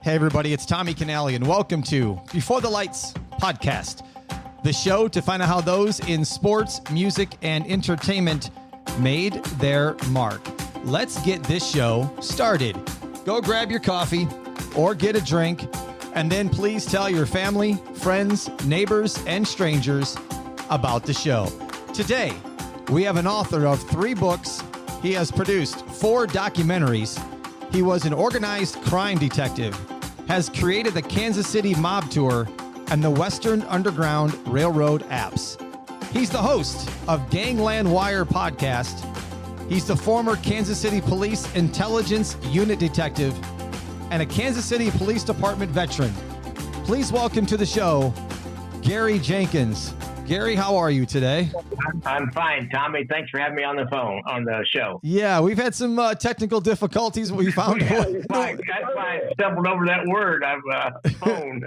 Hey everybody, it's Tommy Canali and welcome to Before the Lights podcast, the show to find out how those in sports, music, and entertainment made their mark. Let's get this show started. Go grab your coffee or get a drink, and then please tell your family, friends, neighbors, and strangers about the show. Today, we have an author of 3 books. He has produced 4 documentaries. He was an organized crime detective, has created the Kansas City Mob Tour and the Western Underground Railroad apps. He's the host of Gangland Wire podcast. He's the former Kansas City Police Intelligence Unit detective and a Kansas City Police Department veteran. Please welcome to the show, Gary Jenkins. Gary, how are you today? I'm fine, Tommy. Thanks for having me on the show. Yeah, we've had some technical difficulties. We found That's why I stumbled over that word. Phone.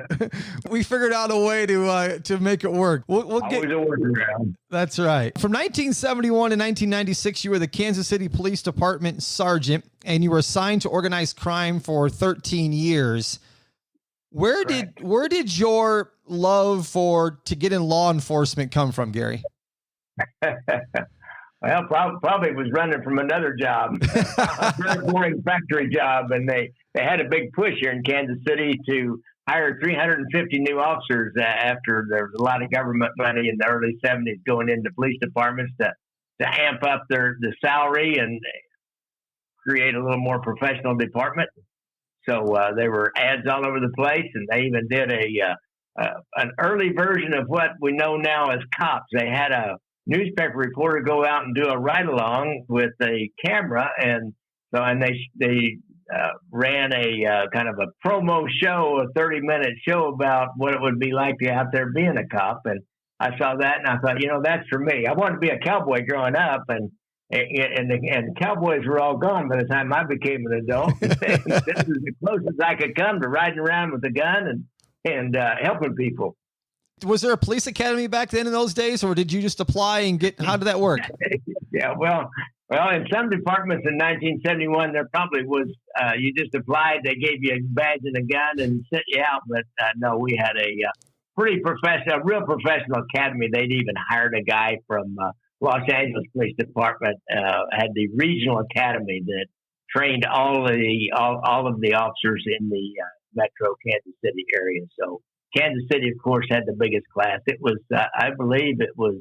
We figured out a way to make it work. We'll get a workaround. That's right. From 1971 to 1996, you were the Kansas City Police Department sergeant, and you were assigned to organized crime for 13 years. Where did your love to get in law enforcement come from, Gary? Well, probably was running from another job, a very boring factory job, and they had a big push here in Kansas City to hire 350 new officers after there was a lot of government money in the early 70s going into police departments to amp up the salary and create a little more professional department. So there were ads all over the place, and they even did an early version of what we know now as cops. They had a newspaper reporter go out and do a ride-along with a camera, and they ran a kind of a promo show, a 30-minute show about what it would be like to out there being a cop. And I saw that, and I thought, that's for me. I wanted to be a cowboy growing up, and cowboys were all gone by the time I became an adult. This is the closest I could come to riding around with a gun and helping people. Was there a police academy back then in those days, or did you just apply and how did that work? Yeah, well, in some departments in 1971, there probably was, you just applied, they gave you a badge and a gun and sent you out. But no, we had a pretty professional, real professional academy. They'd even hired a guy from Los Angeles Police Department, had the regional academy that trained all of the officers in the metro Kansas City area. So Kansas City, of course, had the biggest class. It was, I believe it was,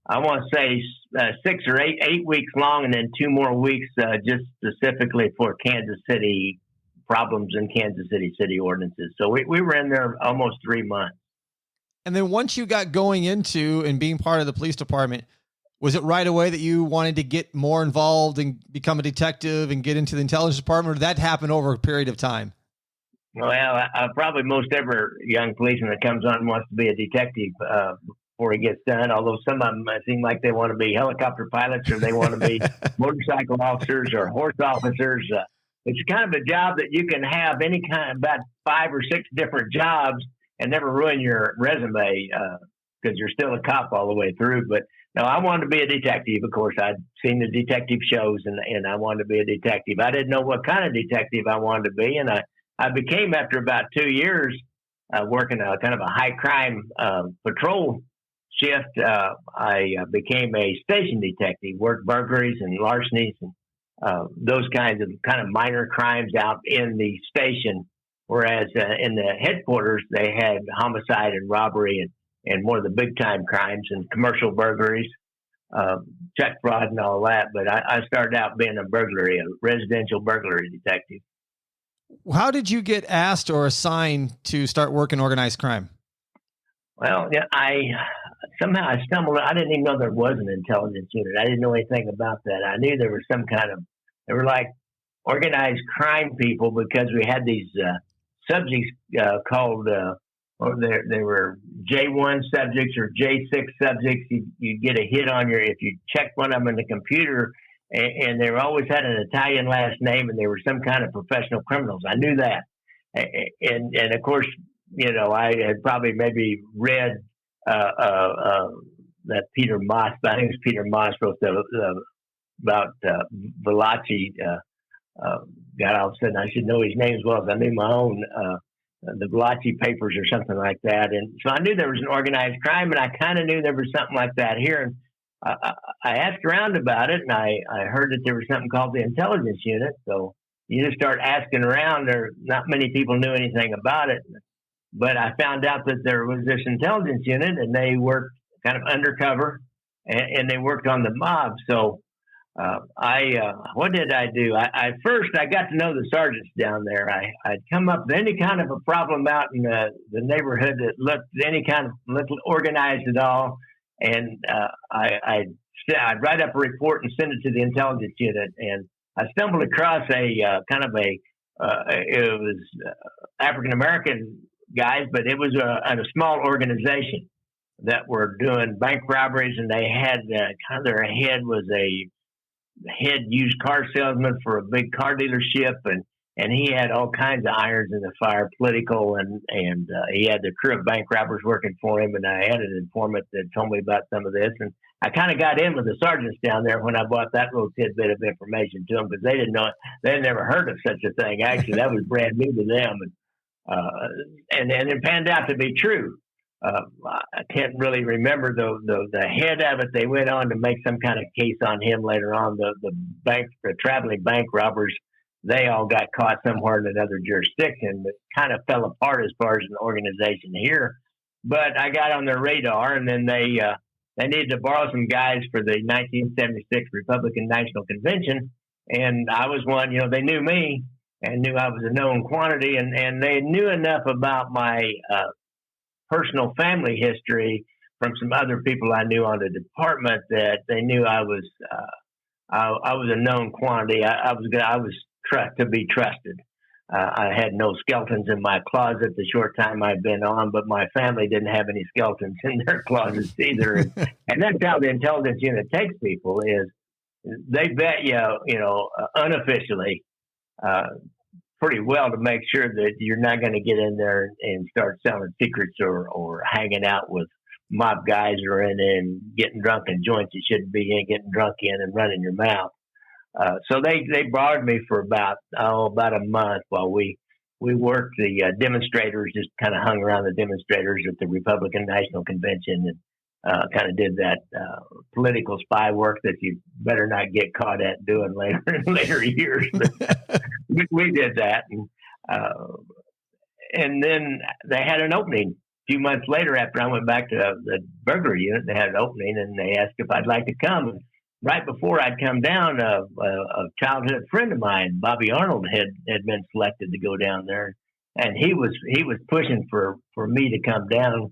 I want to say 6 or 8 weeks long, and then 2 more weeks just specifically for Kansas City problems in Kansas City ordinances. So we were in there almost 3 months. And then once you got going into and being part of the police department, was it right away that you wanted to get more involved and become a detective and get into the intelligence department, or did that happen over a period of time? Well, probably most every young policeman that comes on wants to be a detective before he gets done, although some of them seem like they want to be helicopter pilots or they want to be motorcycle officers or horse officers. It's kind of a job that you can have about 5 or 6 different jobs and never ruin your resume because you're still a cop all the way through. But no, I wanted to be a detective. Of course, I'd seen the detective shows, and I wanted to be a detective. I didn't know what kind of detective I wanted to be, and I became, after about 2 years, working a kind of a high crime patrol shift. I became a station detective, worked burglaries and larcenies and those kinds of minor crimes out in the station. Whereas in the headquarters, they had homicide and robbery and more of the big time crimes and commercial burglaries, check fraud and all that. But I started out being a residential burglary detective. How did you get asked or assigned to start working organized crime? Well, yeah, I stumbled. I didn't even know there was an intelligence unit. I didn't know anything about that. I knew there was they were like organized crime people because we had these subjects called, they were J1 subjects or J6 subjects. You get a hit on if you check one of them in the computer, and they always had an Italian last name, and they were some kind of professional criminals. I knew that. And of course, I had probably maybe read that Peter Moss, I think it was Peter Moss, wrote about Valachi God, all of a sudden I should know his name as well as I knew my own, the Valachi papers or something like that. And so I knew there was an organized crime, and I kind of knew there was something like that here. And I asked around about it, and I heard that there was something called the intelligence unit. So you just start asking around. There, not many people knew anything about it. But I found out that there was this intelligence unit, and they worked kind of undercover, and they worked on the mob. So what did I do? First I got to know the sergeants down there. I'd come up with any kind of a problem out in the neighborhood that looked organized at all, and I'd write up a report and send it to the intelligence unit. And I stumbled across it was African American guys, but it was a small organization that were doing bank robberies, and they had kind of their head was a head used car salesman for a big car dealership, and he had all kinds of irons in the fire, political, and he had the crew of bank robbers working for him, and I had an informant that told me about some of this, and I kind of got in with the sergeants down there when I brought that little tidbit of information to them, because they didn't know it. They had never heard of such a thing. Actually, that was brand new to them, and it panned out to be true. I can't really remember the head of it. They went on to make some kind of case on him later on. The traveling bank robbers, they all got caught somewhere in another jurisdiction. It kind of fell apart as far as an organization here. But I got on their radar, and then they needed to borrow some guys for the 1976 Republican National Convention, and I was one. They knew me and knew I was a known quantity, and they knew enough about my personal family history from some other people I knew on the department that they knew I was a known quantity. I was to be trusted. I had no skeletons in my closet the short time I'd been on, but my family didn't have any skeletons in their closets either. And that's how the intelligence unit takes people: is they vet you, unofficially, pretty well to make sure that you're not going to get in there and start selling secrets or hanging out with mob guys or in getting drunk in joints you shouldn't be in, getting drunk in and running your mouth. So they borrowed me for about a month while we worked the demonstrators, just kind of hung around the demonstrators at the Republican National Convention, and kind of did that political spy work that you better not get caught at doing later years. We did that, and then they had an opening a few months later after I went back to the burglary unit. They had an opening, and they asked if I'd like to come. And right before I'd come down, a childhood friend of mine, Bobby Arnold, had been selected to go down there, and he was pushing for me to come down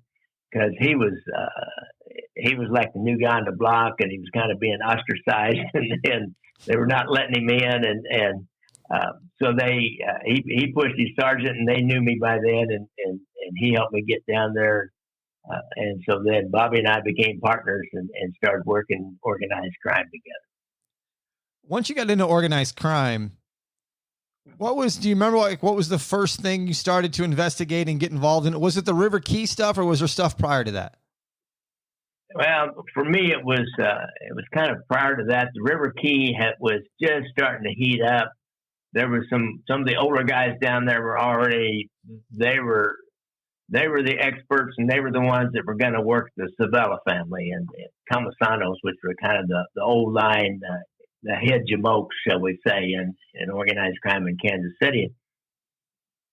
because he was like the new guy on the block, and he was kind of being ostracized, and they were not letting him in, and so he pushed his sergeant, and they knew me by then, and he helped me get down there. And so then Bobby and I became partners and started working organized crime together. Once you got into organized crime, do you remember what was the first thing you started to investigate and get involved in? Was it the River Key stuff, or was there stuff prior to that? Well, for me, it was kind of prior to that. The River Key was just starting to heat up. There was some of the older guys down there were already, they were the experts, and they were the ones that were going to work the Civella family and Comisanos, which were kind of the old line, the head jamokes, shall we say, in organized crime in Kansas City.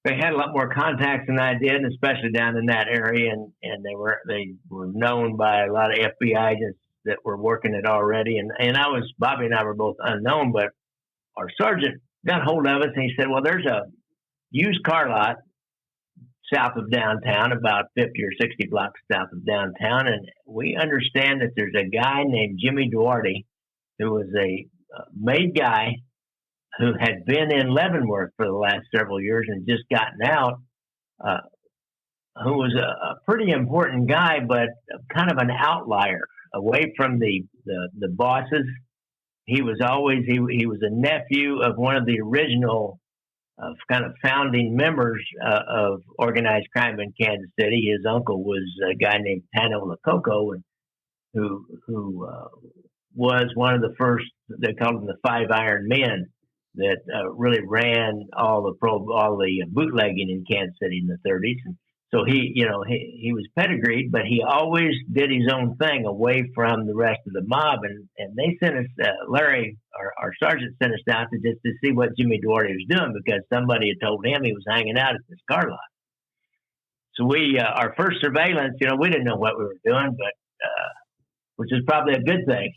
They had a lot more contacts than I did, especially down in that area, and they were known by a lot of FBI agents that were working it already. And Bobby and I were both unknown, but our sergeant got hold of us, and he said, well, there's a used car lot south of downtown, about 50 or 60 blocks south of downtown, and we understand that there's a guy named Jimmy Duarte who was a made guy who had been in Leavenworth for the last several years and just gotten out, who was a pretty important guy, but kind of an outlier away from the bosses. He was a nephew of one of the original kind of founding members of organized crime in Kansas City. His uncle was a guy named Tano Lococo, who was one of the first, they called him the Five Iron Men. that really ran all the bootlegging in Kansas City in the 30s. And so he was pedigreed, but he always did his own thing away from the rest of the mob. And they sent us, Larry, our sergeant, sent us down to see what Jimmy Duarte was doing, because somebody had told him he was hanging out at this car lot. So our first surveillance, we didn't know what we were doing, but which is probably a good thing.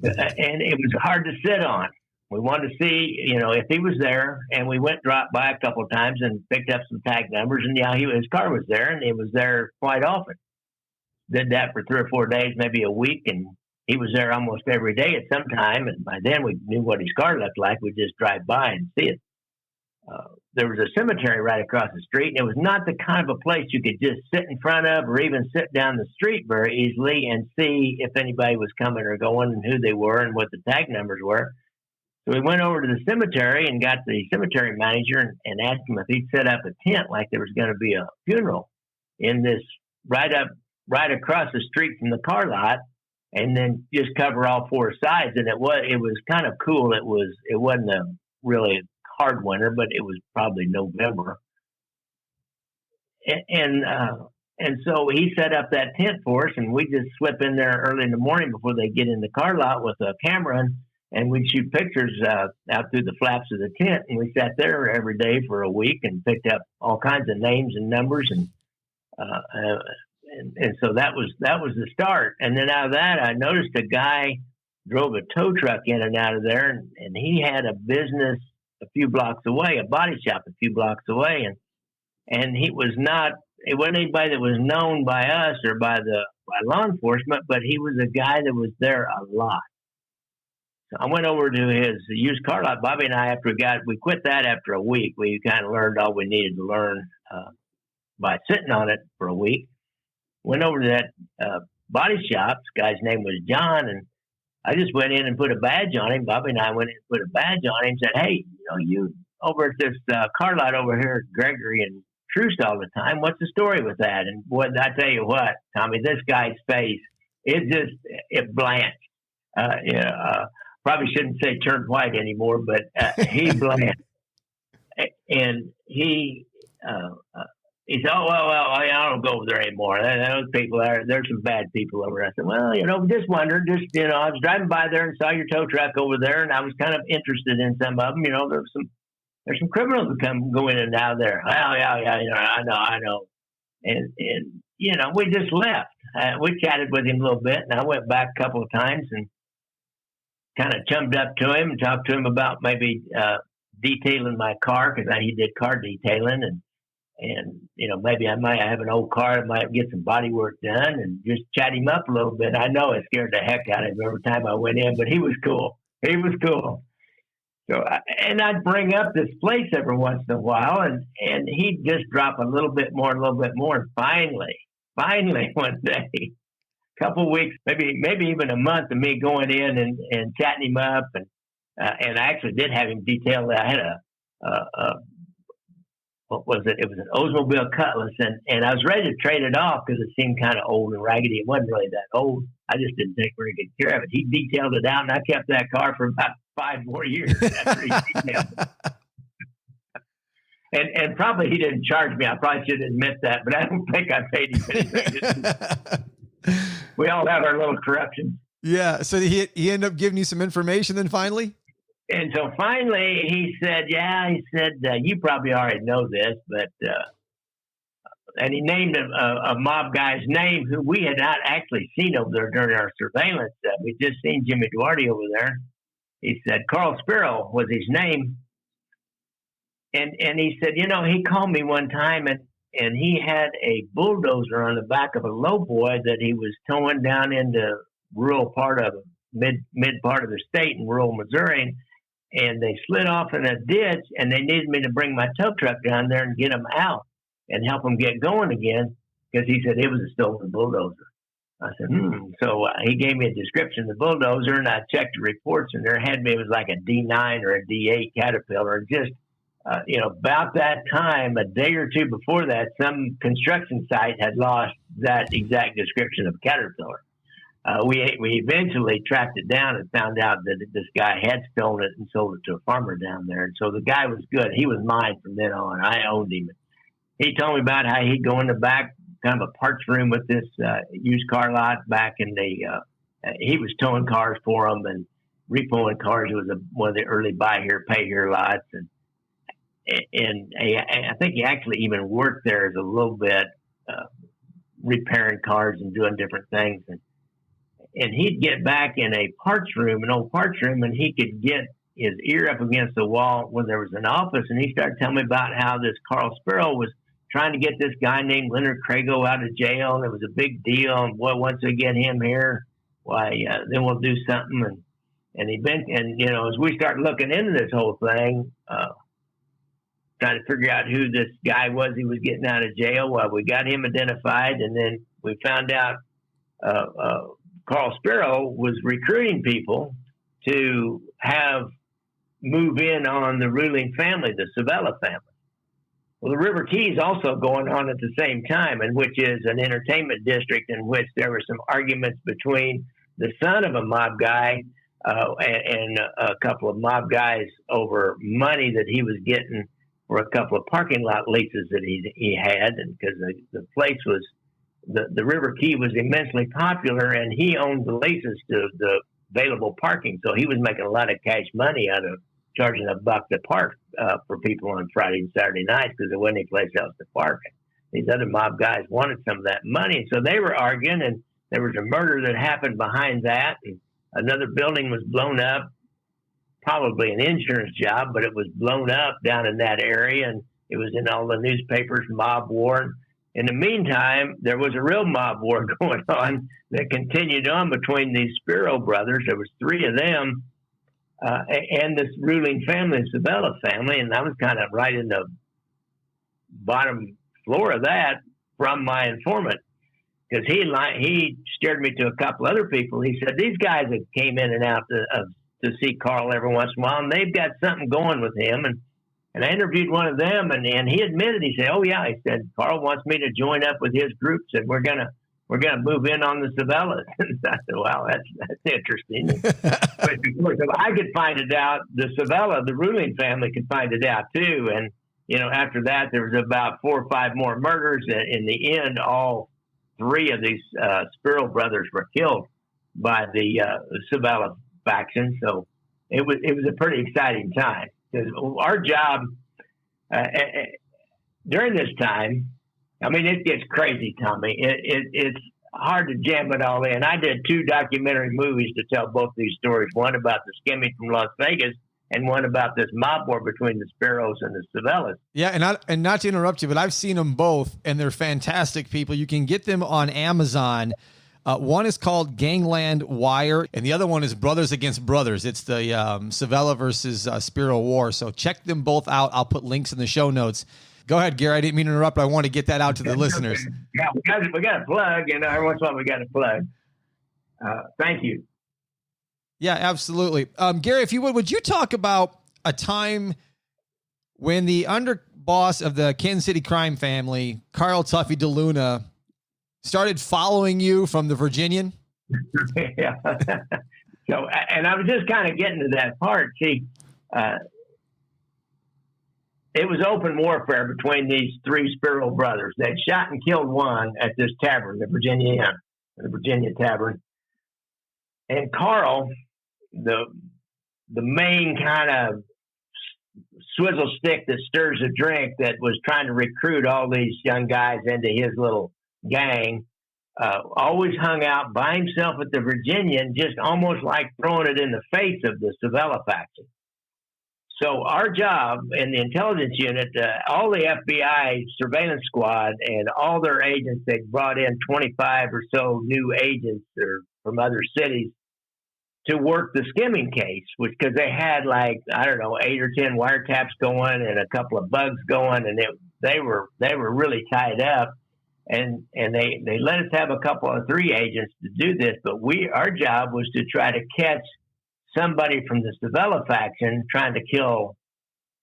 And it was hard to sit on. We wanted to see, if he was there, and we dropped by a couple of times and picked up some tag numbers, and his car was there, and he was there quite often. Did that for 3 or 4 days, maybe a week, and he was there almost every day at some time. And by then we knew what his car looked like. We'd just drive by and see it. There was a cemetery right across the street, and it was not the kind of a place you could just sit in front of or even sit down the street very easily and see if anybody was coming or going and who they were and what the tag numbers were. So we went over to the cemetery and got the cemetery manager and asked him if he'd set up a tent like there was going to be a funeral in this right across the street from the car lot, and then just cover all 4 sides. And it was kind of cool. It wasn't a really hard winter, but it was probably November. And so he set up that tent for us, and we just slip in there early in the morning before they get in the car lot with a camera, and we'd shoot pictures out through the flaps of the tent. And we sat there every day for a week and picked up all kinds of names and numbers. And so that was the start. And then out of that, I noticed a guy drove a tow truck in and out of there, and he had a business a few blocks away, a body shop a few blocks away. And it wasn't anybody that was known by us or by law enforcement, but he was a guy that was there a lot. So I went over to his used car lot. Bobby and I, we quit that after a week. We kind of learned all we needed to learn by sitting on it for a week. Went over to that body shop. This guy's name was John, and I just went in and put a badge on him. Bobby and I went in and put a badge on him and said, "Hey, you over at this car lot over here, Gregory and Troost all the time. What's the story with that?" And what I tell you what, Tommy, this guy's face, it blanched. Probably shouldn't say turned white anymore, but he blanched. And he said, "Oh, well, I don't go over there anymore. Those people there's some bad people over there." I said, "Well, just wondering, I was driving by there and saw your tow truck over there, and I was kind of interested in some of them. There's some criminals that go in and out there." "Oh, yeah, I know." And we just left. We chatted with him a little bit, and I went back a couple of times and kind of chummed up to him and talked to him about maybe detailing my car, because he did car detailing, and maybe I might have an old car that might get some body work done, and just chat him up a little bit. I know it scared the heck out of him every time I went in, but he was cool. So, and I'd bring up this place every once in a while, and he'd just drop a little bit more. And finally one day, a couple of weeks, maybe even a month of me going in and chatting him up. And I actually did have him detailed. I had what was it? It was an Oldsmobile Cutlass, and I was ready to trade it off because it seemed kind of old and raggedy. It wasn't really that old. I just didn't take very good care of it. He detailed it out, and I kept that car for about 5 more years after he detailed it. And probably he didn't charge me. I probably should admit that, but I don't think I paid him anything. We all have our little corruptions. Yeah. So he ended up giving you some information then finally? And so finally he said, "You probably already know this, but," and he named a mob guy's name who we had not actually seen over there during our surveillance. We'd just seen Jimmy Duarte over there. He said Carl Spero was his name. And he said, he called me one time and he had a bulldozer on the back of a lowboy that he was towing down into rural part of mid part of the state in rural Missouri. And they slid off in a ditch, and they needed me to bring my tow truck down there and get them out and help them get going again, because he said it was a stolen bulldozer. I said, So he gave me a description of the bulldozer, and I checked the reports, and it was like a D9 or a D8 Caterpillar. Just, about that time, a day or two before that, some construction site had lost that exact description of Caterpillar. We eventually tracked it down and found out that this guy had stolen it and sold it to a farmer down there. And so the guy was good. He was mine from then on. I owned him. He told me about how he'd go in the back, kind of a parts room with this used car lot back in the. He was towing cars for them and repoing cars. It was one of the early buy here, pay here lots, and I think he actually even worked there as a little bit, repairing cars and doing different things. And he'd get back in an old parts room, and he could get his ear up against the wall when there was an office, and he started telling me about how this Carl Spero was trying to get this guy named Leonard Crago out of jail, and it was a big deal. And boy, once we get him here, why, then we'll do something. And as we start looking into this whole thing, trying to figure out who this guy was he was getting out of jail, well, we got him identified, and then we found out Carl Spero was recruiting people to move in on the ruling family, the Civella family. Well, the River Key is also going on at the same time, and which is an entertainment district in which there were some arguments between the son of a mob guy and a couple of mob guys over money that he was getting for a couple of parking lot leases that he had, and because the place was the River Key was immensely popular, and he owned the leases to the available parking, so he was making a lot of cash money out of charging $1 to park for people on Friday and Saturday nights because there wasn't any place else to park. These other mob guys wanted some of that money, so they were arguing, and there was a murder that happened behind that, and another building was blown up, probably an insurance job, but it was blown up down in that area, and it was in all the newspapers, mob war. In the meantime, there was a real mob war going on that continued on between these Spero brothers. There was 3 of them, and this ruling family, the Civella family, and I was kind of right in the bottom floor of that from my informant, because he steered me to a couple other people. He said these guys that came in and out to see Carl every once in a while, and they've got something going with him. And I interviewed one of them, and he admitted, he said, "Oh yeah," he said, "Carl wants me to join up with his group, and we're gonna move in on the Civellas." And I said, "Wow, that's interesting." But of course, if I could find it out, the Civella, the ruling family, could find it out too. And after that, there was about 4 or 5 more murders. And in the end, all 3 of these Spero brothers were killed by the Civella faction. So it was a pretty exciting time. Because our job during this time, I mean, it gets crazy, Tommy. It's hard to jam it all in. I did 2 documentary movies to tell both these stories. One about the skimming from Las Vegas, and one about this mob war between the Speros and the Civellas. Yeah, and not to interrupt you, but I've seen them both, and they're fantastic people. You can get them on Amazon. One is called Gangland Wire, and the other one is Brothers Against Brothers. It's the Civella versus Spero War. So check them both out. I'll put links in the show notes. Go ahead, Gary. I didn't mean to interrupt, but I want to get that out to the listeners. Yeah, we got a plug, every once in a while we got a plug. Thank you. Yeah, absolutely. Gary, if you would you talk about a time when the underboss of the Kansas City crime family, Carl Tuffy DeLuna, started following you from the Virginian? Yeah. So, and I was just kind of getting to that part. See, it was open warfare between these 3 Spero brothers. They'd shot and killed one at this tavern, the Virginia Tavern. And Carl, the main kind of swizzle stick that stirs the drink, that was trying to recruit all these young guys into his little gang, always hung out by himself at the Virginian, just almost like throwing it in the face of the Civella faction. So our job in the intelligence unit, all the FBI surveillance squad and all their agents, they brought in 25 or so new agents from other cities to work the skimming case, because they had 8 or 10 wiretaps going and a couple of bugs going, and they were really tied up. And they let us have a couple of 3 agents to do this, but our job was to try to catch somebody from the Civella faction trying to kill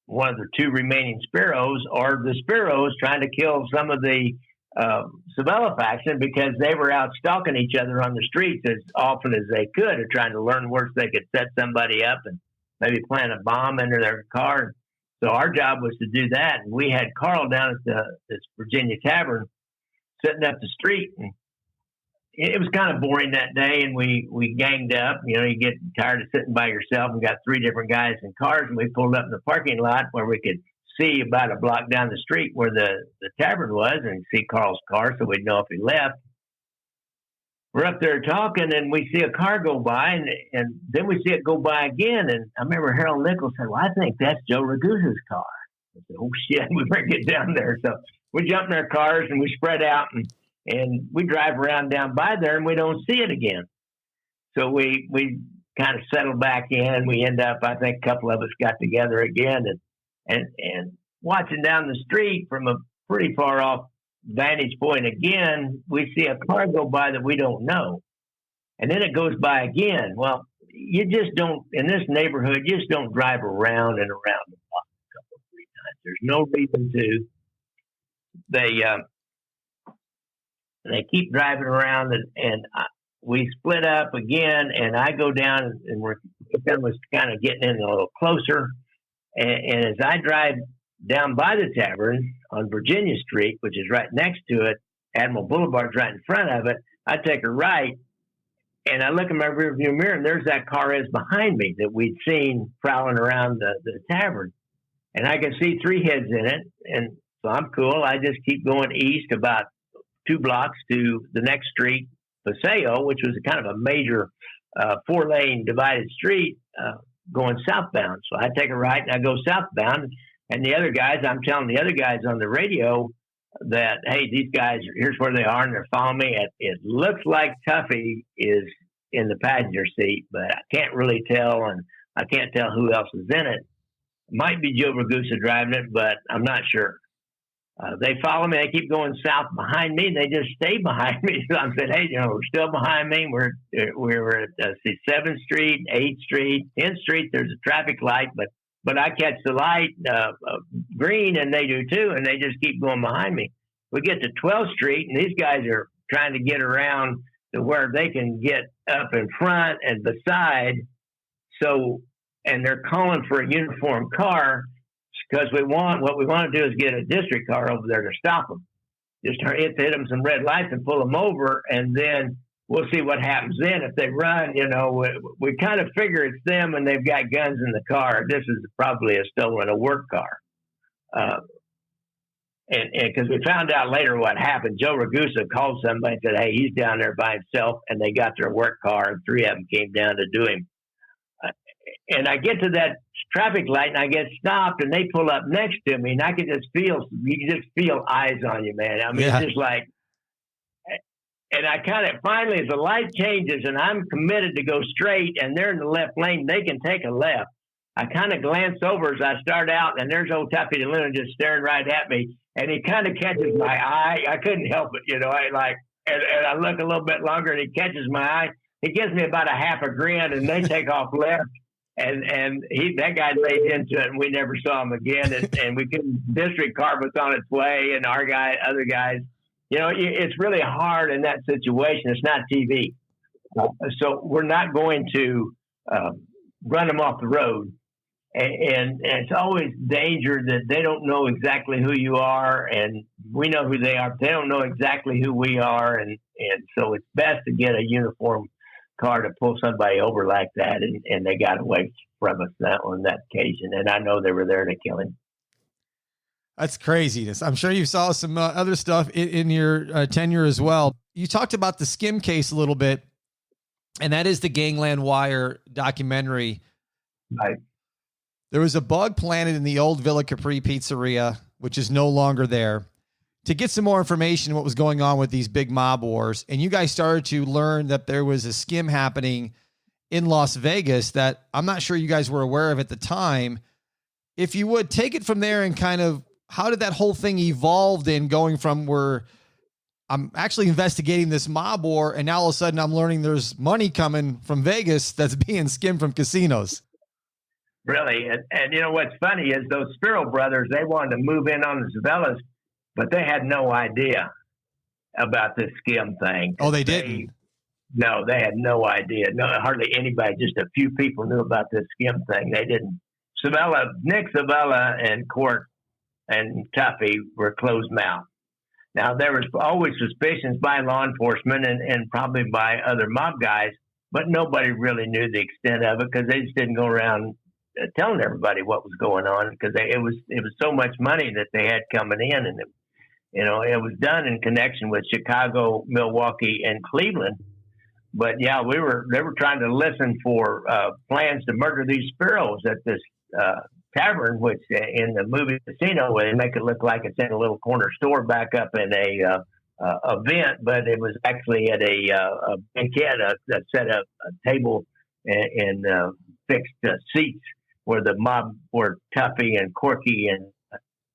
one of the 2 remaining Speros, or the Speros trying to kill some of the Civella faction because they were out stalking each other on the streets as often as they could, or trying to learn where they could set somebody up and maybe plant a bomb under their car. So our job was to do that. And we had Carl down at this Virginia Tavern sitting up the street. And it was kind of boring that day, and we ganged up. You know, you get tired of sitting by yourself, and got 3 different guys in cars, and we pulled up in the parking lot where we could see about a block down the street where the tavern was, and see Carl's car so we'd know if he left. We're up there talking, and we see a car go by, and then we see it go by again. And I remember Harold Nichols said, "Well, I think that's Joe Ragusa's car." I said, "Oh, shit, we better get down there." So we jump in our cars, and we spread out, and we drive around down by there, and we don't see it again. So we kind of settle back in. We end up, I think a couple of us got together again, and watching down the street from a pretty far off vantage point again, we see a car go by that we don't know. And then it goes by again. Well, you just don't, in this neighborhood, you just don't drive around and around the block a couple, 3 times. There's no reason to. They keep driving around, and we split up again, and I go down, and we're kind of getting in a little closer. And as I drive down by the tavern on Virginia Street, which is right next to it, Admiral Boulevard's right in front of it, I take a right, and I look in my rearview mirror, and there's that car is behind me that we'd seen prowling around the tavern. And I can see 3 heads in it, and so I'm cool. I just keep going east about 2 blocks to the next street, Paseo, which was a kind of a major 4-lane divided street going southbound. So I take a right and I go southbound. And the other guys, I'm telling the other guys on the radio that, hey, these guys, here's where they are, and they're following me. It looks like Tuffy is in the passenger seat, but I can't really tell, and I can't tell who else is in it. It might be Joe Ragusa driving it, but I'm not sure. They follow me. They keep going south behind me. And they just stay behind me. So I said, hey, we're still behind me. We're at 7th Street, 8th Street, 10th Street. There's a traffic light, but I catch the light green, and they do too, and they just keep going behind me. We get to 12th Street, and these guys are trying to get around to where they can get up in front and beside. So, and they're calling for a uniformed car, because what we want to do is get a district car over there to stop them. Just hit them some red lights and pull them over, and then we'll see what happens then. If they run, we kind of figure it's them and they've got guns in the car. This is probably a work car. And because we found out later what happened, Joe Ragusa called somebody and said, hey, he's down there by himself, and they got their work car, and 3 of them came down to do him. And I get to that traffic light, and I get stopped, and they pull up next to me, and you can just feel eyes on you, man. I mean, It's just like, and I kind of, finally, as the light changes, and I'm committed to go straight, and they're in the left lane, they can take a left. I kind of glance over as I start out, and there's old Tuffy DeLuna just staring right at me, and he kind of catches my eye. I couldn't help it, and I look a little bit longer, and he catches my eye. He gives me about a half a grin, and they take off left. And that guy laid into it, and we never saw him again. And we couldn't. District car was on its way, and other guys. It's really hard in that situation. It's not TV, so we're not going to run them off the road. And it's always danger that they don't know exactly who you are, and we know who they are. But they don't know exactly who we are, and so it's best to get a uniform car to pull somebody over like that, and they got away from us on that occasion. And I know they were there to kill him. That's craziness. I'm sure you saw some other stuff in your tenure as well. You talked about the Skim case a little bit, and that is the Gangland Wire documentary. Right. There was a bug planted in the old Villa Capri pizzeria, which is no longer there, to get some more information on what was going on with these big mob wars. And you guys started to learn that there was a skim happening in Las Vegas that I'm not sure you guys were aware of at the time. If you would take it from there, and kind of, how did that whole thing evolve in going from where I'm actually investigating this mob war, and now all of a sudden I'm learning there's money coming from Vegas that's being skimmed from casinos? Really. And what's funny is those Spero brothers, they wanted to move in on the Civellas, but they had no idea. about this skim thing. Oh, they didn't? No, they had no idea. No, hardly anybody. Just a few people knew about this skim thing. They didn't. Nick Civella and Court and Tuffy were closed mouthed. Now, there was always suspicions by law enforcement and probably by other mob guys, but nobody really knew the extent of it because they just didn't go around telling everybody what was going on because it was so much money that they had coming in, and it was done in connection with Chicago, Milwaukee, and Cleveland. But yeah, they were trying to listen for plans to murder these sparrows at this tavern, which in the movie Casino, where they make it look like it's in a little corner store back up in a event, but it was actually at a banquet, a set up a table and fixed seats where the mob were Tuffy and Corky and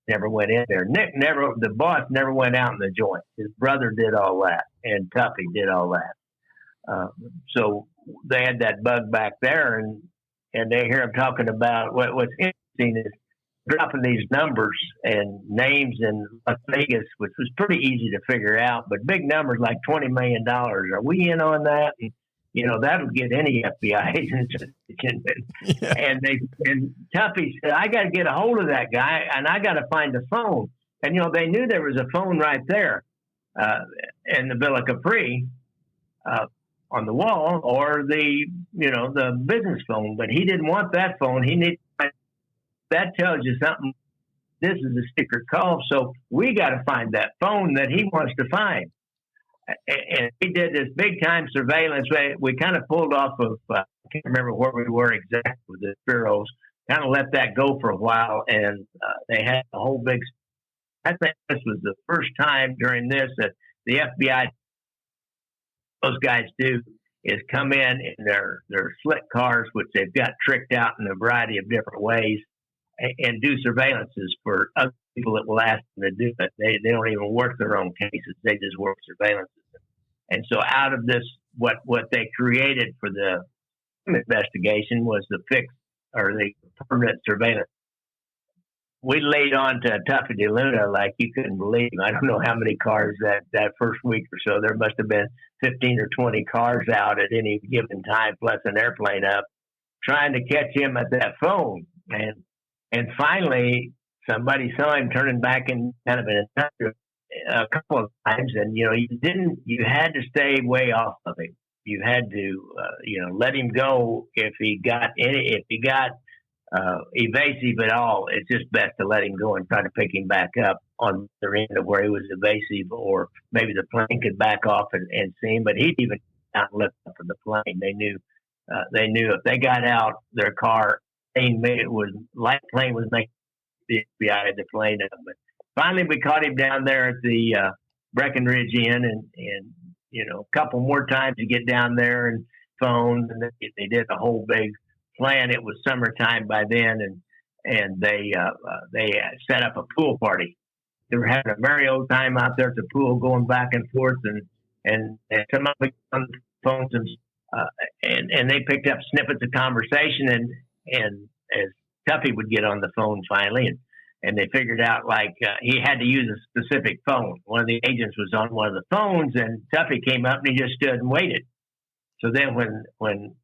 never went in there. The boss never went out in the joint. His brother did all that, and Tuffy did all that. So they had that bug back there, and they hear him talking about what's interesting is dropping these numbers and names in Las Vegas, which was pretty easy to figure out, but big numbers like $20 million. Are we in on that? And, that would get any FBI agent. Yeah. And Tuffy said, I got to get a hold of that guy, and I got to find the phone. And, they knew there was a phone right there in the Villa Capri on the wall, or the business phone, but he didn't want that phone. That tells you something. This is a secret call, so we got to find that phone that he wants to find. And he did this big time surveillance. We kind of pulled off of, I can't remember where we were exactly with the Sparrows, kind of let that go for a while, and they had a whole big, I think this was the first time during this that the FBI, those guys do, is come in their slick cars, which they've got tricked out in a variety of different ways, and do surveillances for other people that will ask them to do it. They don't even work their own cases. They just work surveillances. And so out of this, what they created for the investigation was the permanent surveillance. We laid on to Tuffy DeLuna like you couldn't believe. I don't know how many cars that first week or so. There must have been 15 or 20 cars out at any given time, plus an airplane up, trying to catch him at that phone. And finally, somebody saw him turning back in kind of an a couple of times, and you had to stay way off of him. You had to let him go if he got evasive at all. It's just best to let him go and try to pick him back up on the end of where he was evasive, or maybe the plane could back off and see him. But he'd even not look up for the plane. They knew if they got out their car, plane was making the FBI the plane up. But finally, we caught him down there at the Breckenridge Inn, and a couple more times to get down there and phoned, and they did a whole big plan. It was summertime by then, and they set up a pool party. They were having a merry old time out there at the pool, going back and forth, and some of them on the phones, and they picked up snippets of conversation, and as Tuffy would get on the phone finally, and they figured out he had to use a specific phone. One of the agents was on one of the phones, and Tuffy came up and he just stood and waited. So then when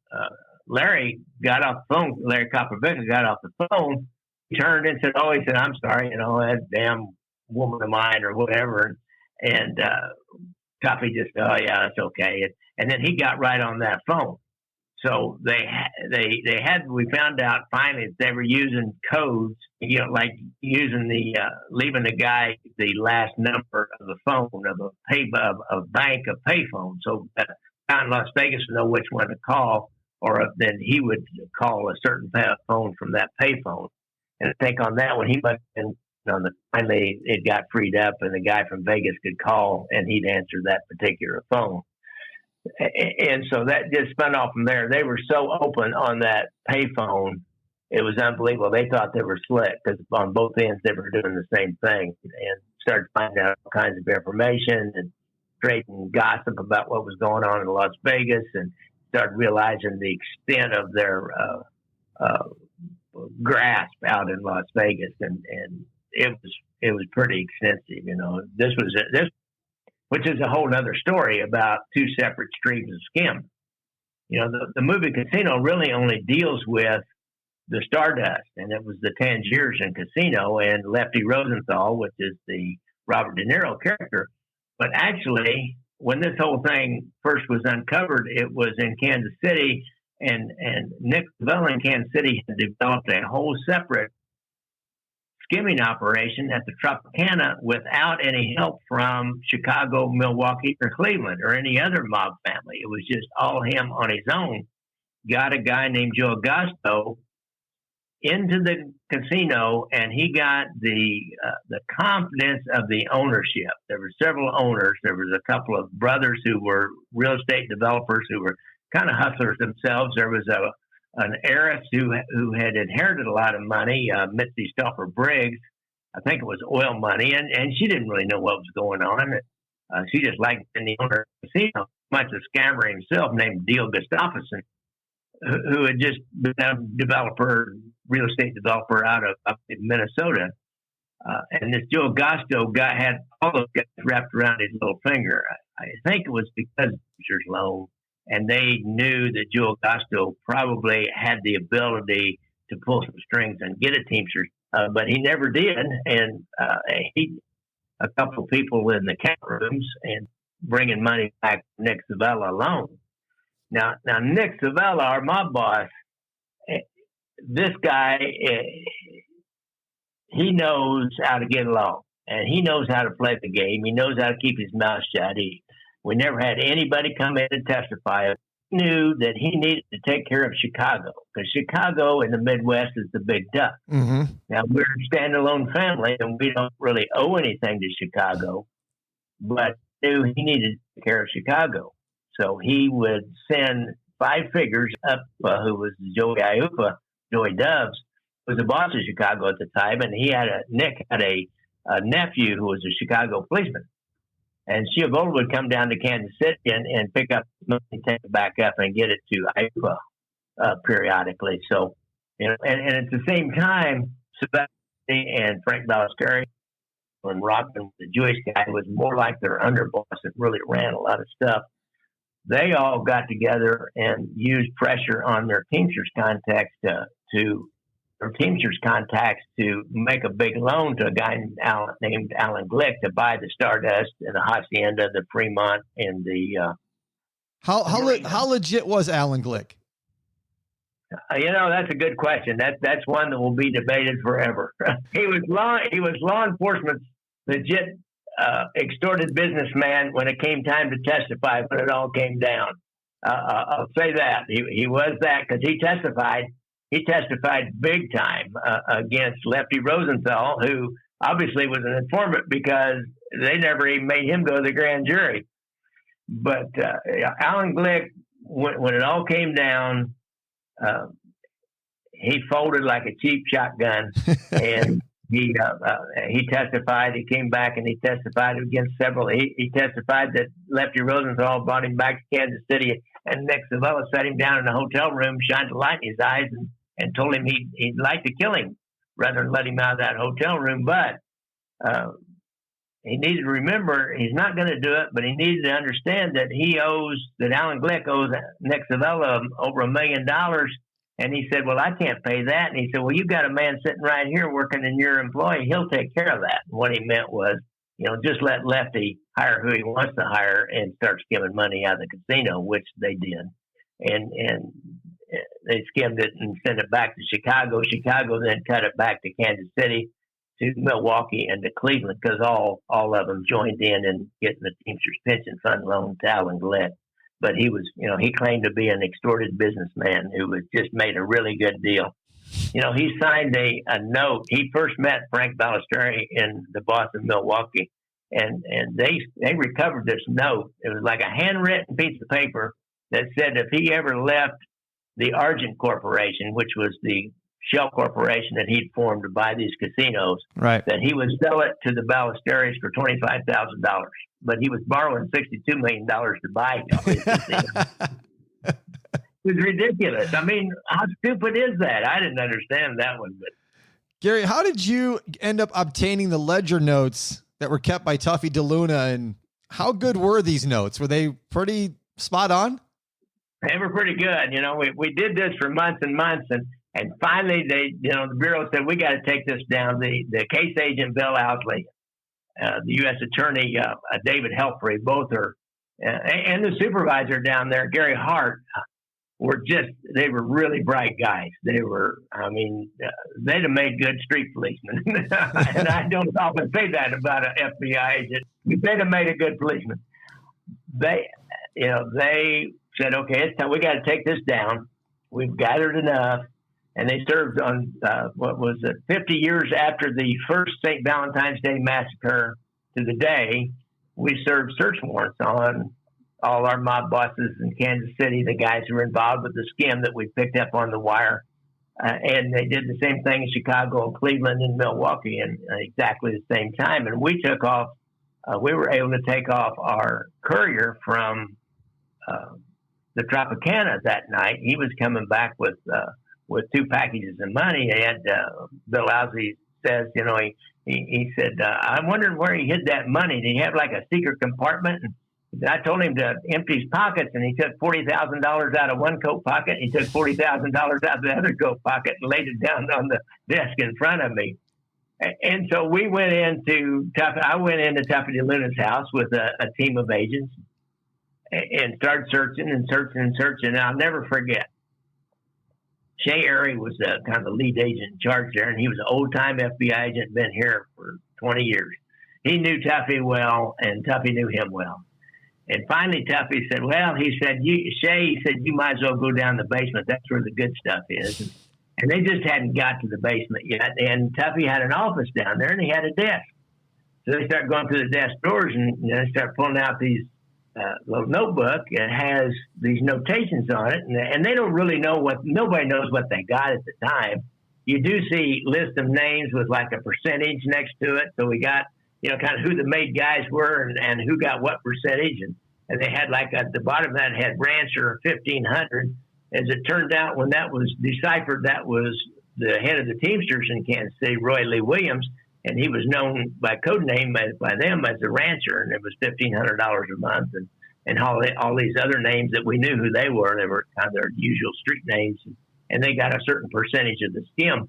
Larry got off the phone, Larry Coppervick got off the phone, he turned and said, he said, I'm sorry, that damn woman of mine or whatever. And Tuffy just, yeah, that's okay. And then he got right on that phone. So we found out finally that they were using codes, like using leaving the guy the last number of the phone of bank of payphone. So out in Las Vegas would know which one to call, or then he would call a certain phone from that payphone. And I think on that one, he must have been finally it got freed up, and the guy from Vegas could call, and he'd answer that particular phone. And so that just spun off from there. They were so open on that payphone, it was unbelievable. They thought they were slick because on both ends they were doing the same thing, and started finding out all kinds of information and creating gossip about what was going on in Las Vegas, and started realizing the extent of their grasp out in Las Vegas, and it was pretty extensive. This which is a whole other story about two separate streams of skim. You know, the movie Casino really only deals with the Stardust, and it was the Tangiers in Casino and Lefty Rosenthal, which is the Robert De Niro character. But actually, when this whole thing first was uncovered, it was in Kansas City, and Nick Civella in Kansas City had developed a whole separate skimming operation at the Tropicana without any help from Chicago, Milwaukee, or Cleveland, or any other mob family. It was just all him on his own. Got a guy named Joe Augusto into the casino, and he got the confidence of the ownership. There were several owners. There was a couple of brothers who were real estate developers who were kind of hustlers themselves. There was an heiress who had inherited a lot of money, Mitzi Stauffer Briggs. I think it was oil money, and she didn't really know what was going on. She just liked the owner of the casino, much a scammer himself named Dale Gustafson, who had just been a real estate developer out of up in Minnesota. And this Joe Augusto guy had all those guys wrapped around his little finger. I think it was because of Teamsters loan, and they knew that Joe Augusto probably had the ability to pull some strings and get a Teamsters, but he never did. And a couple of people in the count rooms and bringing money back to Nick Civella alone. Now Nick Civella, our mob boss, this guy, he knows how to get along, and he knows how to play the game. He knows how to keep his mouth shut. We never had anybody come in and testify. He knew that he needed to take care of Chicago, because Chicago in the Midwest is the big duck. Mm-hmm. Now, we're a standalone family, and we don't really owe anything to Chicago, but he knew he needed to take care of Chicago. So he would send 5 figures up, who was Joey Iupa, Joey Doves, was the boss of Chicago at the time, and Nick had a nephew who was a Chicago policeman. And Schiavola would come down to Kansas City and pick up money, take it back up, and get it to Iupa periodically. So, you know, and at the same time, Sebastian and Frank Ballesteri, when Robin, the Jewish guy, was more like their underboss and really ran a lot of stuff. They all got together and used pressure on their Teamsters contacts to make a big loan to a guy named Alan Glick to buy the Stardust and the Hacienda, the Fremont, and the. How legit was Alan Glick? You know, that's a good question. That's one that will be debated forever. He was law enforcement's legit extorted businessman when it came time to testify. When it all came down, I'll say that he was that, because he testified. He testified big time against Lefty Rosenthal, who obviously was an informant because they never even made him go to the grand jury. But Alan Glick, when it all came down, he folded like a cheap shotgun, and he testified. He came back and he testified against several. He testified that Lefty Rosenthal brought him back to Kansas City, and Nick Civella sat him down in a hotel room, shined a light in his eyes, and told him he'd like to kill him rather than let him out of that hotel room. But he needed to remember he's not going to do it, but he needed to understand that Alan Glick owes Nick Civella over $1 million. And he said, well, I can't pay that. And he said, well, you've got a man sitting right here working in your employ. He'll take care of that. And what he meant was, you know, just let Lefty hire who he wants to hire and start skimming money out of the casino, which they did. And they skimmed it and sent it back to Chicago. Chicago then cut it back to Kansas City, to Milwaukee, and to Cleveland, because all of them joined in getting the Teamsters pension fund loan to Alan Glick. But he was, you know, he claimed to be an extorted businessman who was just made a really good deal. You know, he signed a note. He first met Frank Ballesteri in the boss of Milwaukee, and they recovered this note. It was like a handwritten piece of paper that said if he ever left the Argent Corporation, which was the shell corporation that he'd formed to buy these casinos, right, that he would sell it to the Ballesteris for $25,000. But he was borrowing $62 million to buy all these casinos. It was ridiculous. I mean, how stupid is that? I didn't understand that one. But Gary, how did you end up obtaining the ledger notes that were kept by Tuffy, DeLuna, and How good were these notes? Were they pretty spot on? They were pretty good. We did this for months and months, and finally the Bureau said, we got to take this down. The case agent, Bill Owsley, the U.S. Attorney, David Helfrey, both are, and the supervisor down there, Gary Hart, they were really bright guys. They'd have made good street policemen. And I don't often say that about an FBI agent. They'd have made a good policeman. They said, okay, it's time. We got to take this down. We've gathered enough. And they served on, 50 years after the first St. Valentine's Day massacre to the day, we served search warrants on all our mob bosses in Kansas City, the guys who were involved with the skim that we picked up on the wire. And they did the same thing in Chicago, Cleveland, and Milwaukee in exactly the same time. And we took off, we were able to take off our courier from the Tropicana that night. He was coming back with 2 packages of money. And Bill Owsley says, he said, I'm wondering where he hid that money. Did he have like a secret compartment? And I told him to empty his pockets, and he took $40,000 out of one coat pocket. He took $40,000 out of the other coat pocket and laid it down on the desk in front of me. And so we went into Tuffy. I went into Tuffy DeLuna's house with a team of agents and started searching. And I'll never forget. Shay Airy was kind of the lead agent in charge there, and he was an old-time FBI agent, been here for 20 years. He knew Tuffy well, and Tuffy knew him well. And finally, Tuffy said, Shay said, you might as well go down the basement. That's where the good stuff is. And they just hadn't got to the basement yet. And Tuffy had an office down there, and he had a desk. So they start going through the desk drawers, and they start pulling out these little notebook. It has these notations on it, and they don't really know nobody knows what they got at the time. You do see list of names with like a percentage next to it. So we got, kind of who the made guys were and who got what percentage. And they had like at the bottom of that had Rancher 1500. As it turned out, when that was deciphered, that was the head of the Teamsters in Kansas City, Roy Lee Williams. And he was known by code name by them as the Rancher, and it was $1,500 a month, and all these other names that we knew who they were kind of their usual street names, and they got a certain percentage of the skim,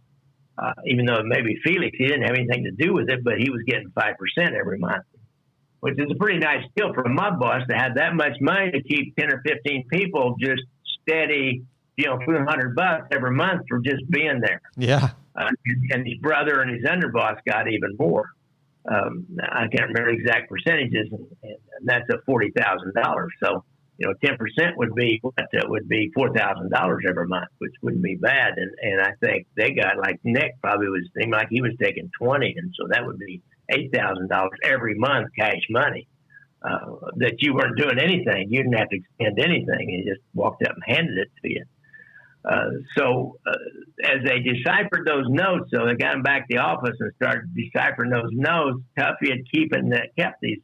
even though maybe Felix, he didn't have anything to do with it, but he was getting 5% every month, which is a pretty nice deal for a mob boss to have that much money to keep 10 or 15 people just steady, $200 every month for just being there. Yeah. And his brother and his underboss got even more. I can't remember exact percentages, and that's a $40,000. So, 10% would be $4,000 every month, which wouldn't be bad. And I think they got like Nick seemed like he was taking 20, and so that would be $8,000 every month cash money. That you weren't doing anything, you didn't have to spend anything, you just walked up and handed it to you. So as they deciphered those notes, so they got him back to the office and started deciphering those notes. Tuffy had kept these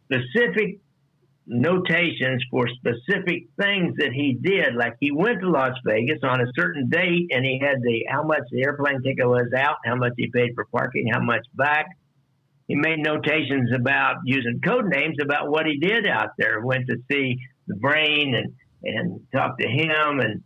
specific notations for specific things that he did. Like he went to Las Vegas on a certain date, and he had how much the airplane ticket was out, how much he paid for parking, how much back. He made notations about using code names about what he did out there. Went to see the Brain and talked to him and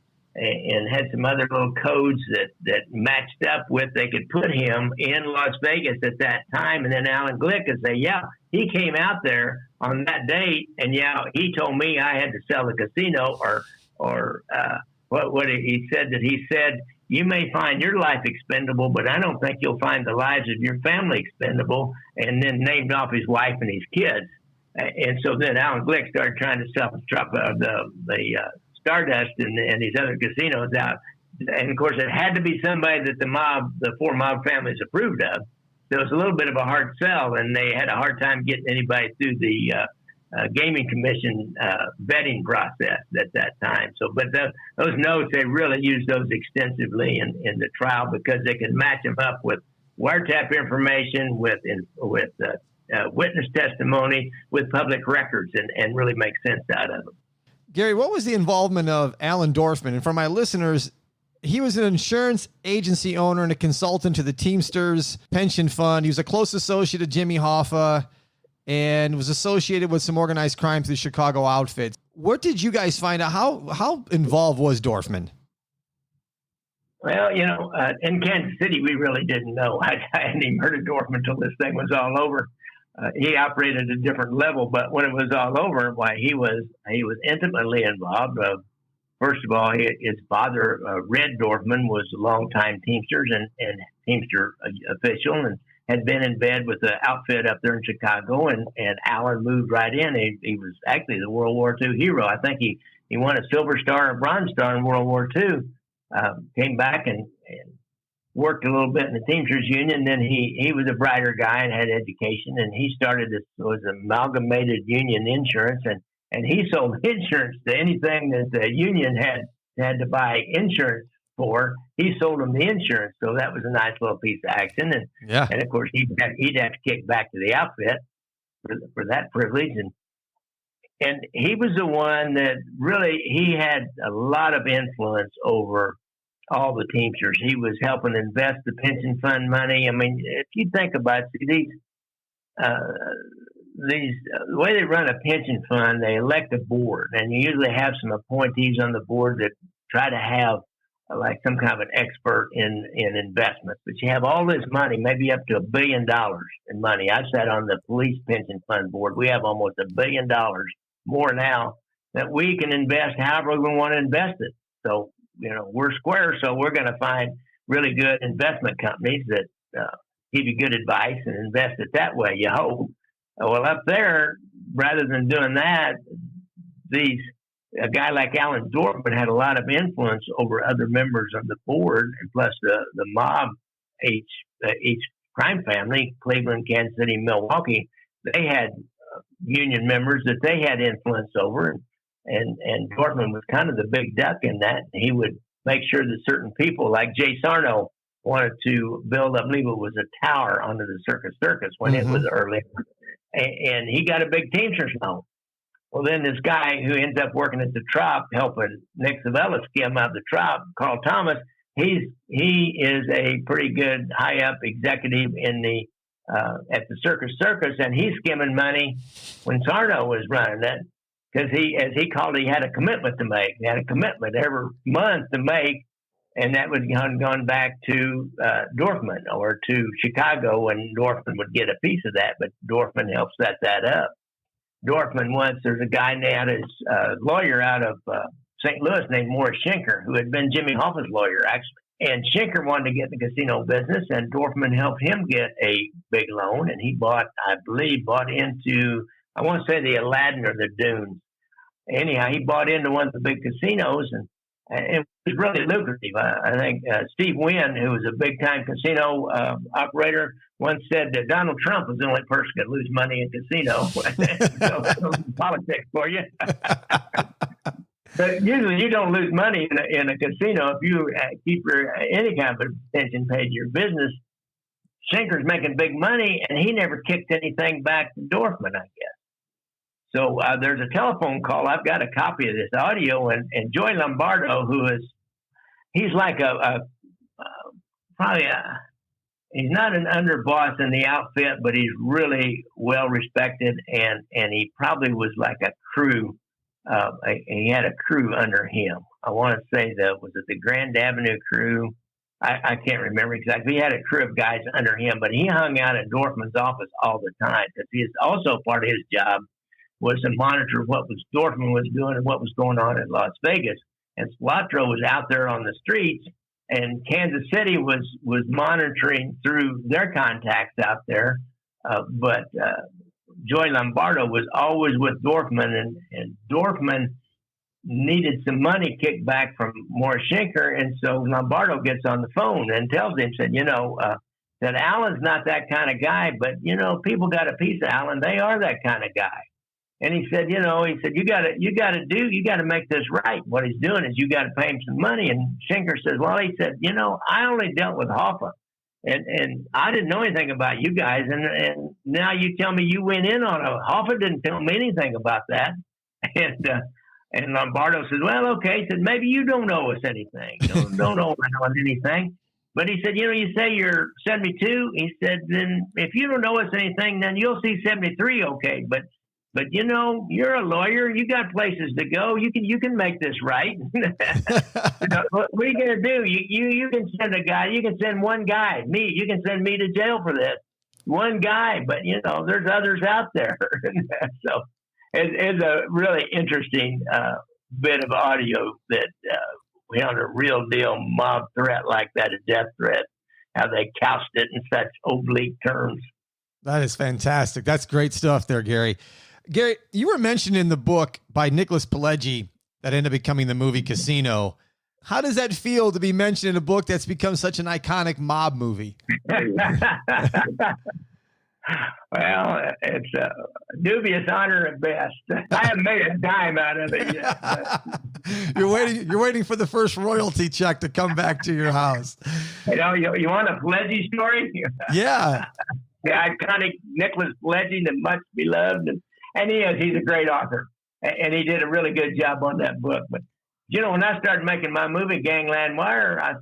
had some other little codes that matched up with, they could put him in Las Vegas at that time. And then Alan Glick could say, yeah, he came out there on that date, and yeah, he told me I had to sell the casino, or what he said, you may find your life expendable, but I don't think you'll find the lives of your family expendable, and then named off his wife and his kids. And so then Alan Glick started trying to sell the Stardust and these other casinos out. And of course, it had to be somebody that the 4 mob families approved of. So it was a little bit of a hard sell, and they had a hard time getting anybody through the gaming commission vetting process at that time. So, but those notes, they really used those extensively in the trial because they could match them up with wiretap information, with witness testimony, with public records, and really make sense out of them. Gary, what was the involvement of Alan Dorfman? And for my listeners, he was an insurance agency owner and a consultant to the Teamsters pension fund. He was a close associate of Jimmy Hoffa. and was associated with some organized crime through Chicago outfits. What did you guys find out? How involved was Dorfman? Well, in Kansas City, we really didn't know. I hadn't even heard of Dorfman until this thing was all over. He operated at a different level, but when it was all over, why he was intimately involved. First of all, his father, Red Dorfman, was a longtime Teamster and Teamster official, and had been in bed with the outfit up there in Chicago. And Alan moved right in. He was actually the World War II hero. I think he won a Silver Star and Bronze Star in World War II. Came back and worked a little bit in the Teamsters Union. Then he was a brighter guy and had education, and he started this was amalgamated union insurance, and he sold insurance to anything that the union had to buy insurance for. He sold them the insurance, so that was a nice little piece of action. And of course he'd have to kick back to the outfit for that privilege. And he was the one that really, he had a lot of influence over all the Teamsters. He was helping invest the pension fund money. I mean, if you think about it, the way they run a pension fund, they elect a board, and you usually have some appointees on the board that try to have like some kind of an expert in investments. But you have all this money, maybe up to $1 billion in money. I sat on the police pension fund board. We have almost $1 billion more now that we can invest however we want to invest it. So, we're square, so we're going to find really good investment companies that give you good advice and invest it that way, you hope. Well, up there, rather than doing that, a guy like Alan Dorfman had a lot of influence over other members of the board, and plus the mob, each crime family, Cleveland, Kansas City, Milwaukee, they had union members that they had influence over, and Dorfman was kind of the big duck in that. He would make sure that certain people, like Jay Sarno, wanted to build, I believe it was a tower under the Circus when it was early, and he got a big Teamsters loan. Well, then this guy who ends up working at the Trop, helping Nick Civella skim out the Trop, Carl Thomas, he is a pretty good high up executive in the at the Circus, and he's skimming money when Sarno was running it, because as he called it, he had a commitment to make. He had a commitment every month to make, and that was gone back to Dorfman or to Chicago, and Dorfman would get a piece of that, but Dorfman helped set that up. Dorfman there's a guy named his lawyer out of St. Louis named Morris Schenker, who had been Jimmy Hoffa's lawyer, actually. And Schenker wanted to get in the casino business, and Dorfman helped him get a big loan, and he bought into, I want to say the Aladdin or the Dunes. Anyhow, he bought into one of the big casinos, and it was really lucrative. I think Steve Wynn, who was a big-time casino operator, once said that Donald Trump was the only person that could lose money in casino. So politics for you. But usually you don't lose money in a casino if you keep any kind of attention paid to your business. Schenker's making big money, and he never kicked anything back to Dorfman, I guess. So there's a telephone call. I've got a copy of this audio, and Joey Lombardo, he's like he's not an underboss in the outfit, but he's really well respected, and he probably was like a crew. He had a crew under him. I want to say was it the Grand Avenue crew? I can't remember exactly. He had a crew of guys under him, but he hung out at Dorfman's office all the time, because he is also part of his job was to monitor what Dorfman was doing and what was going on in Las Vegas. And Splatro was out there on the streets, and Kansas City was monitoring through their contacts out there. But Joey Lombardo was always with Dorfman, and Dorfman needed some money kicked back from Morris Schenker, and so Lombardo gets on the phone and tells him, said, that Alan's not that kind of guy, but people got a piece of Alan. They are that kind of guy. And he said, you got to make this right. What he's doing is you got to pay him some money. And Schenker says, well, he said, I only dealt with Hoffa. And I didn't know anything about you guys, and now you tell me you went in on it. Hoffa didn't tell me anything about that. And Lombardo says, well, okay. He said, maybe you don't owe us anything. Don't owe Alan anything. But he said, you say you're 72. He said, then if you don't know us anything, then you'll see 73. Okay. But you're a lawyer. You got places to go. You can make this right. What are you going to do? You can send a guy. You can send one guy. Me. You can send me to jail for this. One guy. But there's others out there. So it's a really interesting bit of audio that on a real deal mob threat like that, a death threat, how they couched it in such oblique terms. That is fantastic. That's great stuff there, Gary. Gary, you were mentioned in the book by Nicholas Pileggi that ended up becoming the movie Casino. How does that feel to be mentioned in a book that's become such an iconic mob movie? Well, it's a dubious honor at best. I haven't made a dime out of it yet. You're waiting for the first royalty check to come back to your house. You want a Pileggi story? Yeah. The iconic Nicholas Pileggi, the much beloved, and he's a great author, and he did a really good job on that book. But when I started making my movie Gangland Wire, I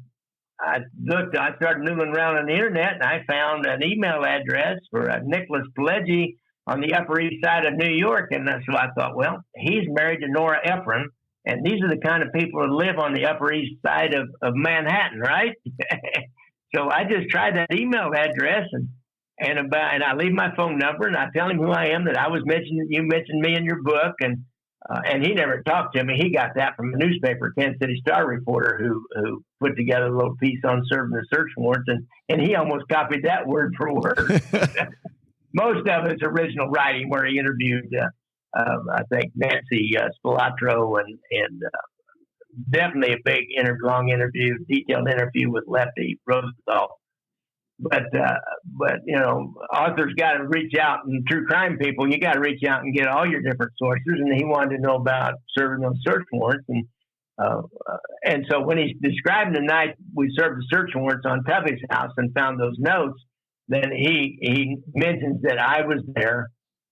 started noodling around on the internet, and I found an email address for Nicholas Pileggi on the Upper East Side of New York. And so I thought, well, he's married to Nora Ephron, and these are the kind of people who live on the Upper East Side of Manhattan, right? So I just tried that email address, and I leave my phone number, and I tell him who I am, that you mentioned me in your book, and he never talked to me. He got that from a newspaper, Kansas City Star reporter, who put together a little piece on serving the search warrants, and he almost copied that word for word. Most of it's original writing, where he interviewed, I think, Nancy Spilotro, and definitely a big, long interview, detailed interview with Lefty Rosenthal. But authors got to reach out, and true crime people, you got to reach out and get all your different sources. And he wanted to know about serving those search warrants, and so when he's describing the night we served the search warrants on Tuffy's house and found those notes, then he mentions that I was there,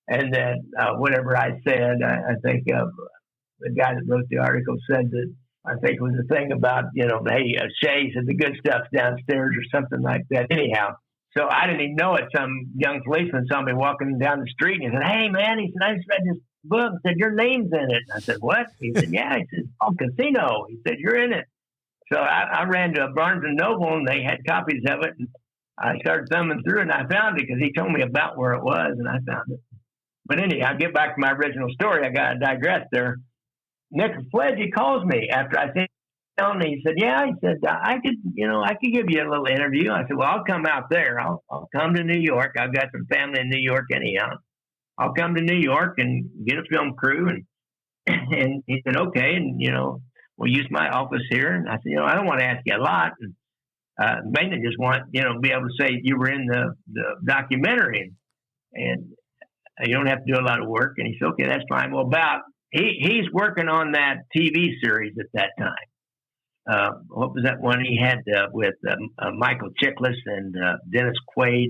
and that whatever I said, I think the guy that wrote the article said that. I think it was a thing about, hey, Shay said the good stuff's downstairs or something like that. Anyhow, so I didn't even know it. Some young policeman saw me walking down the street, and he said, hey, man, he said, I just read this book and said, your name's in it. I said, what? He said, yeah. He said, oh, Casino. He said, you're in it. So I ran to a Barnes & Noble, and they had copies of it, and I started thumbing through it, and I found it because he told me about where it was, and I found it. But anyhow, I'll get back to my original story. I got to digress there. Nicholas Pileggi calls me after I think on me. He said, yeah, he said, I could give you a little interview. I said, well, I'll come out there. I'll come to New York. I've got some family in New York anyhow. I'll come to New York and get a film crew. And he said, okay. And, we'll use my office here. And I said, I don't want to ask you a lot. And mainly just want, be able to say you were in the documentary. And you don't have to do a lot of work. And he said, okay, that's fine. Well, he's working on that TV series at that time. What was that one he had with Michael Chiklis and Dennis Quaid?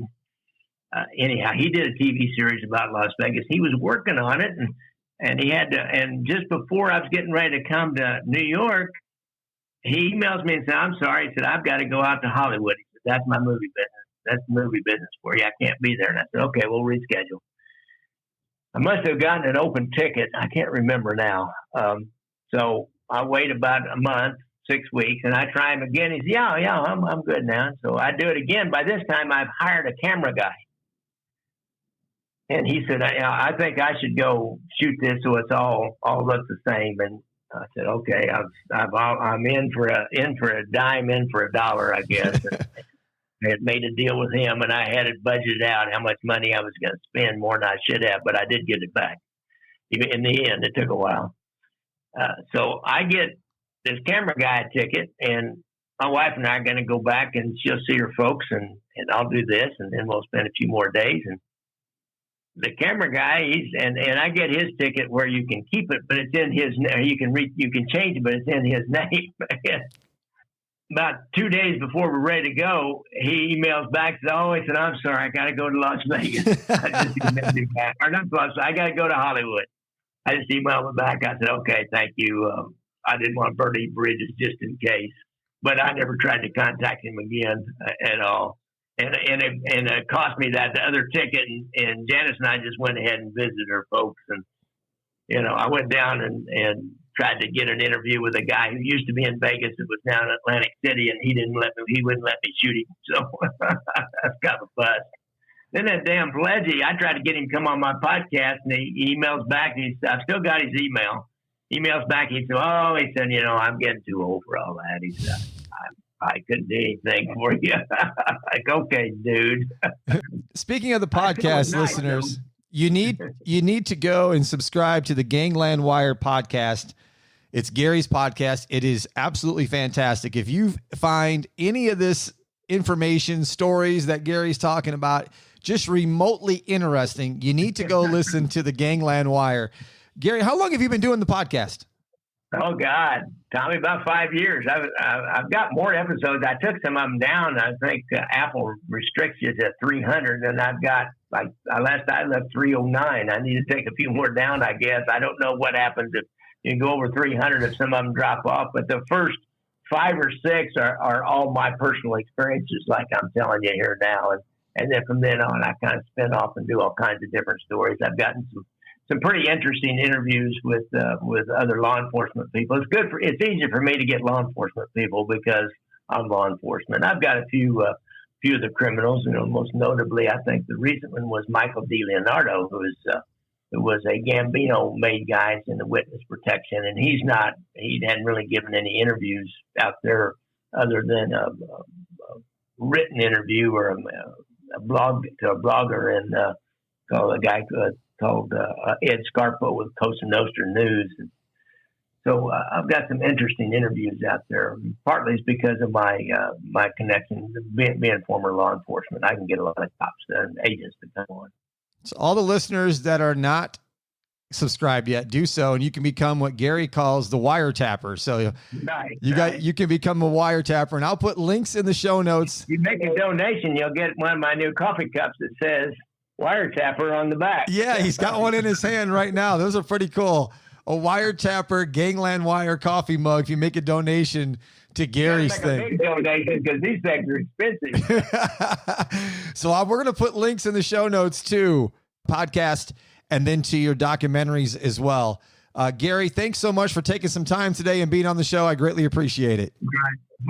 Anyhow, he did a TV series about Las Vegas. He was working on it, and he had to. And just before I was getting ready to come to New York, he emails me and said, "I'm sorry." He said, "I've got to go out to Hollywood." He said, "That's my movie business. That's movie business for you. I can't be there." And I said, "Okay, we'll reschedule." I must have gotten an open ticket. I can't remember now. So I wait about a month, 6 weeks, and I try him again. He says, yeah, I'm good now. So I do it again. By this time, I've hired a camera guy. And he said, I think I should go shoot this so it's all looks the same. And I said, okay, I'm in for a dime, in for a dollar, I guess. I had made a deal with him, and I had it budgeted out how much money I was going to spend, more than I should have, but I did get it back. In the end, it took a while. So I get this camera guy a ticket, and my wife and I are going to go back, and she'll see her folks, and I'll do this, and then we'll spend a few more days. And the camera guy, and I get his ticket where you can keep it, but it's in his name. You can change it, but it's in his name. About 2 days before we're ready to go, he emails back. Says, "Oh," he said, "I'm sorry, I got to go to Las Vegas." I just emailed him back, or not Las Vegas. I got to go to Hollywood. I just emailed him back. I said, "Okay, thank you. I didn't want to burn any bridges just in case." but I never tried to contact him again at all. And it cost me that the other ticket, and Janice and I just went ahead and visited her folks. And, you know, I went down and tried to get an interview with a guy who used to be in Vegas and was now in Atlantic City, and he wouldn't let me shoot him. So that's kind of a bust. Then that damn Pledgy, I tried to get him to come on my podcast, and he emails back. I've still got his email. Emails back. He said, you know, I'm getting too old for all that. He said, I couldn't do anything for you. Like, okay, dude. Speaking of the podcast, listeners, you need to go and subscribe to the Gangland Wire podcast. It's Gary's podcast. It is absolutely fantastic. If you find any of this information, stories that Gary's talking about, just remotely interesting, you need to go listen to the Gangland Wire. Gary, how long have you been doing the podcast? Oh God, Tommy, about 5 years. I've got more episodes. I took some of them down. I think Apple restricts you to 300, and I've got last I left 309. I need to take a few more down, I guess. I don't know what happens if you go over 300 if some of them drop off. But the first 5 or 6 are all my personal experiences, like I'm telling you here now, and then from then on, I kind of spin off and do all kinds of different stories. I've gotten some pretty interesting interviews with other law enforcement people. It's easier for me to get law enforcement people because I'm law enforcement. I've got a few of the criminals, you know, most notably, I think the recent one was Michael DeLeonardo, who was a Gambino made guy in the witness protection. And he hadn't really given any interviews out there other than a written interview or a blog to a blogger and called a guy called Ed Scarpo with Cosa Nostra News. And so I've got some interesting interviews out there. Partly it's because of my connection, being former law enforcement. I can get a lot of cops and agents to come on. So all the listeners that are not subscribed yet, do so, and you can become what Gary calls the wiretapper. So you can become a wiretapper, and I'll put links in the show notes. You make a donation, you'll get one of my new coffee cups that says wiretapper on the back. Yeah, he's got one in his hand right now. Those are pretty cool. A wiretapper Gangland Wire coffee mug if you make a donation to Gary's thing. A big donation because these things are expensive. So we're going to put links in the show notes to podcast and then to your documentaries as well. Gary, thanks so much for taking some time today and being on the show. I greatly appreciate it.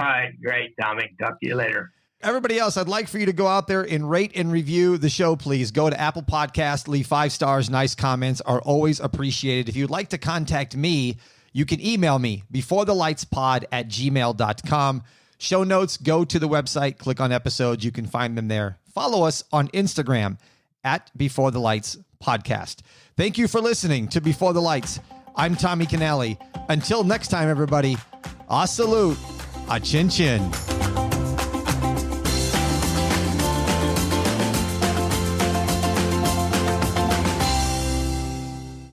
All right, great, Tommy. Talk to you later. Everybody else, I'd like for you to go out there and rate and review the show, please. Go to Apple Podcast, leave 5 stars. Nice comments are always appreciated. If you'd like to contact me, you can email me, beforethelightspod@gmail.com. Show notes, go to the website, click on episodes. You can find them there. Follow us on Instagram @BeforeTheLightsPodcast. Thank you for listening to Before the Lights. I'm Tommy Canale. Until next time, everybody, a salute, a chin chin.